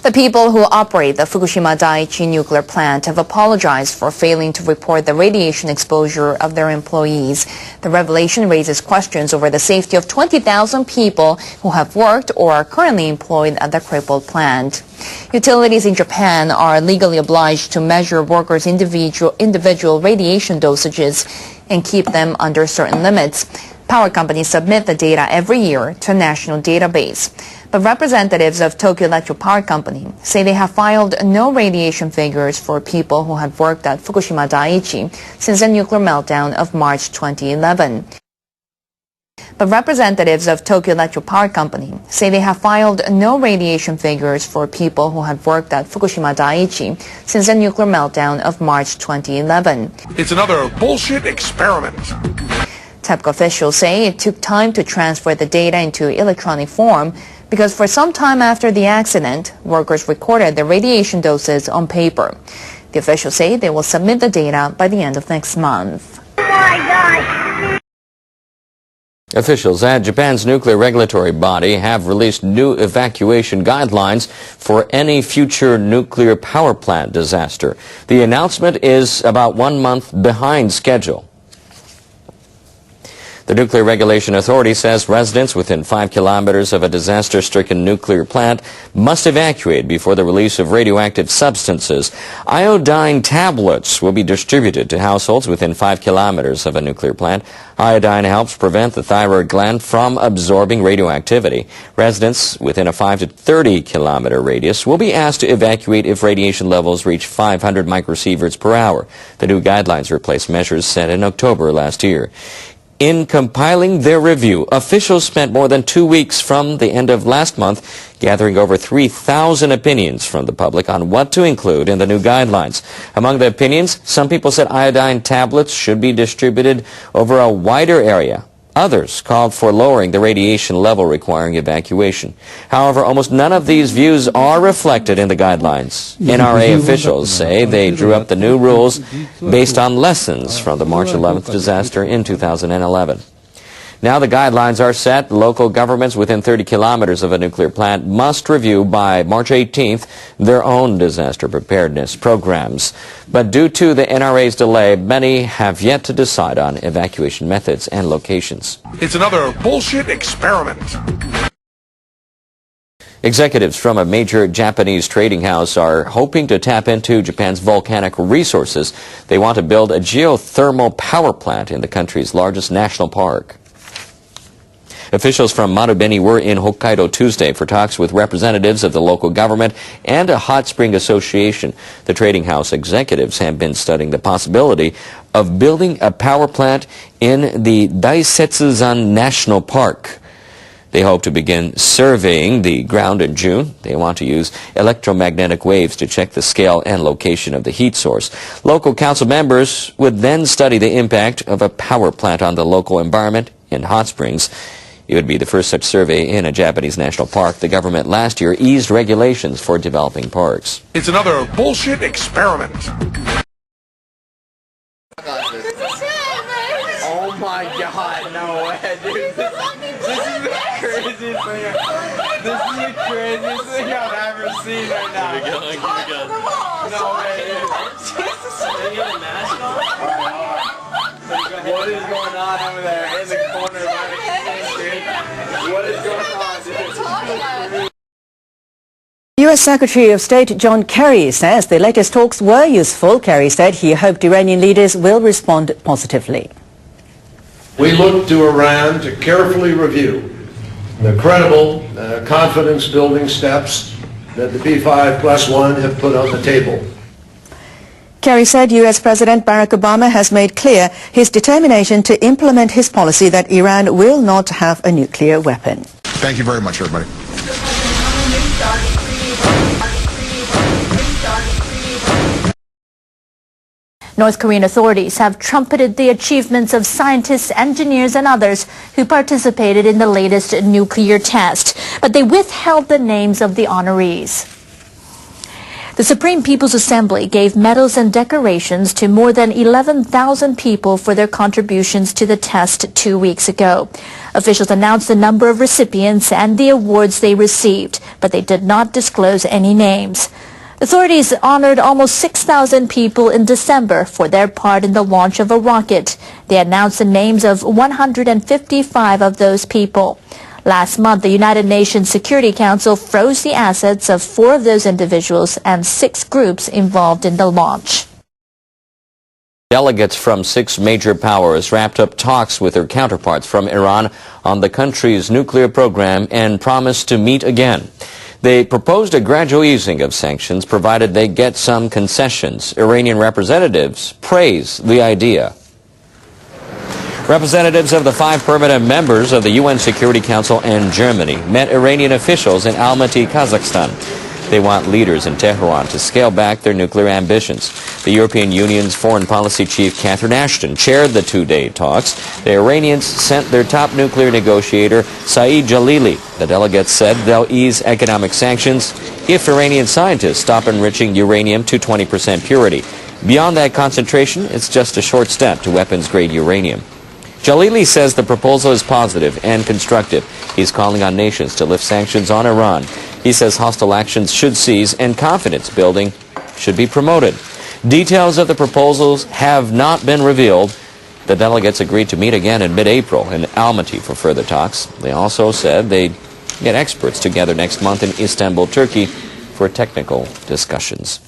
The people who operate the Fukushima Daiichi nuclear plant have apologized for failing to report the radiation exposure of their employees. The revelation raises questions over the safety of 20,000 people who have worked or are currently employed at the crippled plant. Utilities in Japan are legally obliged to measure workers' individual radiation dosages and keep them under certain limits. Power companies submit the data every year to a national database. But representatives of Tokyo Electric Power Company say they have filed no radiation figures for people who had worked at Fukushima Daiichi since the nuclear meltdown of March 2011. But representatives of Tokyo Electric Power Company say they have filed no radiation figures for people who had worked at Fukushima Daiichi since the nuclear meltdown of March 2011. It's another bullshit experiment. TEPCO officials say it took time to transfer the data into electronic form because for some time after the accident, workers recorded their radiation doses on paper. The officials say they will submit the data by the end of next month. Oh my God! Officials at Japan's nuclear regulatory body have released new evacuation guidelines for any future nuclear power plant disaster. The announcement is about 1 month behind schedule. The Nuclear Regulation Authority says residents within 5 kilometers of a disaster-stricken nuclear plant must evacuate before the release of radioactive substances. Iodine tablets will be distributed to households within 5 kilometers of a nuclear plant. Iodine helps prevent the thyroid gland from absorbing radioactivity. Residents within a 5 to 30 kilometer radius will be asked to evacuate if radiation levels reach 500 microsieverts per hour. The new guidelines replace measures set in October last year. In compiling their review, officials spent more than 2 weeks from the end of last month gathering over 3,000 opinions from the public on what to include in the new guidelines. Among the opinions, some people said iodine tablets should be distributed over a wider area. Others called for lowering the radiation level requiring evacuation. However, almost none of these views are reflected in the guidelines. NRA officials say they drew up the new rules based on lessons from the March 11th disaster in 2011. Now the guidelines are set. Local governments within 30 kilometers of a nuclear plant must review by March 18th their own disaster preparedness programs. But due to the NRA's delay, many have yet to decide on evacuation methods and locations. It's another bullshit experiment. Executives from a major Japanese trading house are hoping to tap into Japan's volcanic resources. They want to build a geothermal power plant in the country's largest national park. Officials from Marubeni were in Hokkaido Tuesday for talks with representatives of the local government and a hot spring association. The trading house executives have been studying the possibility of building a power plant in the Daisetsuzan National Park. They hope to begin surveying the ground in June. They want to use electromagnetic waves to check the scale and location of the heat source. Local council members would then study the impact of a power plant on the local environment in hot springs. It would be the first such survey in a Japanese national park. The government last year eased regulations for developing parks. It's another bullshit experiment. Oh my God, no way, dude. This is the craziest thing. This is the craziest thing I've ever seen right now. Keep it going, keep it going. No way, dude. What is going on over there in the corner of my dude? What is going on, dude? U.S. Secretary of State John Kerry says the latest talks were useful. Kerry said he hoped Iranian leaders will respond positively. We look to Iran to carefully review the credible, confidence-building steps that the B5+1 have put on the table. Kerry said U.S. President Barack Obama has made clear his determination to implement his policy that Iran will not have a nuclear weapon. Thank you very much, everybody. North Korean authorities have trumpeted the achievements of scientists, engineers and others who participated in the latest nuclear test, but they withheld the names of the honorees. The Supreme People's Assembly gave medals and decorations to more than 11,000 people for their contributions to the test 2 weeks ago. Officials announced the number of recipients and the awards they received, but they did not disclose any names. Authorities honored almost 6,000 people in December for their part in the launch of a rocket. They announced the names of 155 of those people. Last month, the United Nations Security Council froze the assets of 4 of those individuals and 6 groups involved in the launch. Delegates from 6 major powers wrapped up talks with their counterparts from Iran on the country's nuclear program and promised to meet again. They proposed a gradual easing of sanctions provided they get some concessions. Iranian representatives praise the idea. Representatives of the 5 permanent members of the UN Security Council and Germany met Iranian officials in Almaty, Kazakhstan. They want leaders in Tehran to scale back their nuclear ambitions. The European Union's foreign policy chief, Catherine Ashton, chaired the 2-day talks. The Iranians sent their top nuclear negotiator, Saeed Jalili. The delegates said they'll ease economic sanctions if Iranian scientists stop enriching uranium to 20% purity. Beyond that concentration, it's just a short step to weapons-grade uranium. Jalili says the proposal is positive and constructive. He's calling on nations to lift sanctions on Iran. He says hostile actions should cease and confidence building should be promoted. Details of the proposals have not been revealed. The delegates agreed to meet again in mid-April in Almaty for further talks. They also said they'd get experts together next month in Istanbul, Turkey for technical discussions.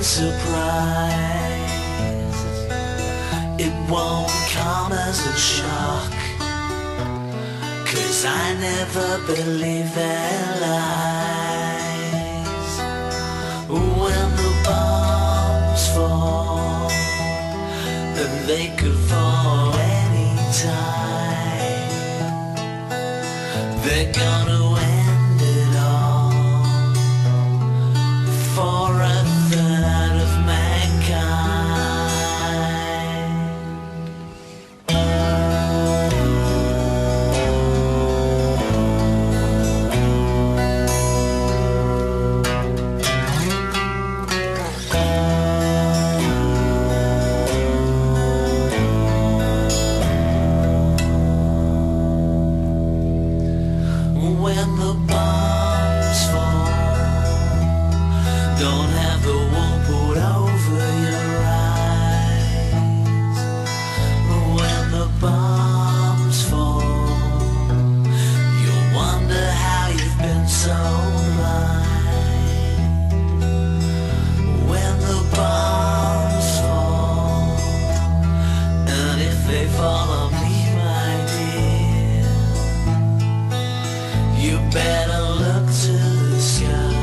Surprise, it won't come as a shock, 'cause I never believe their lies. When the bombs fall, then they could fall any time. They're gonna end it all for a third of mankind. When the bombs fall, don't have the wool put over your eyes. When the bombs fall, you'll wonder how you've been so blind. When the bombs fall, and if they fall on me, my dear, you better look to the sky,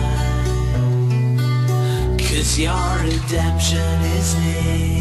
'cause your redemption is near.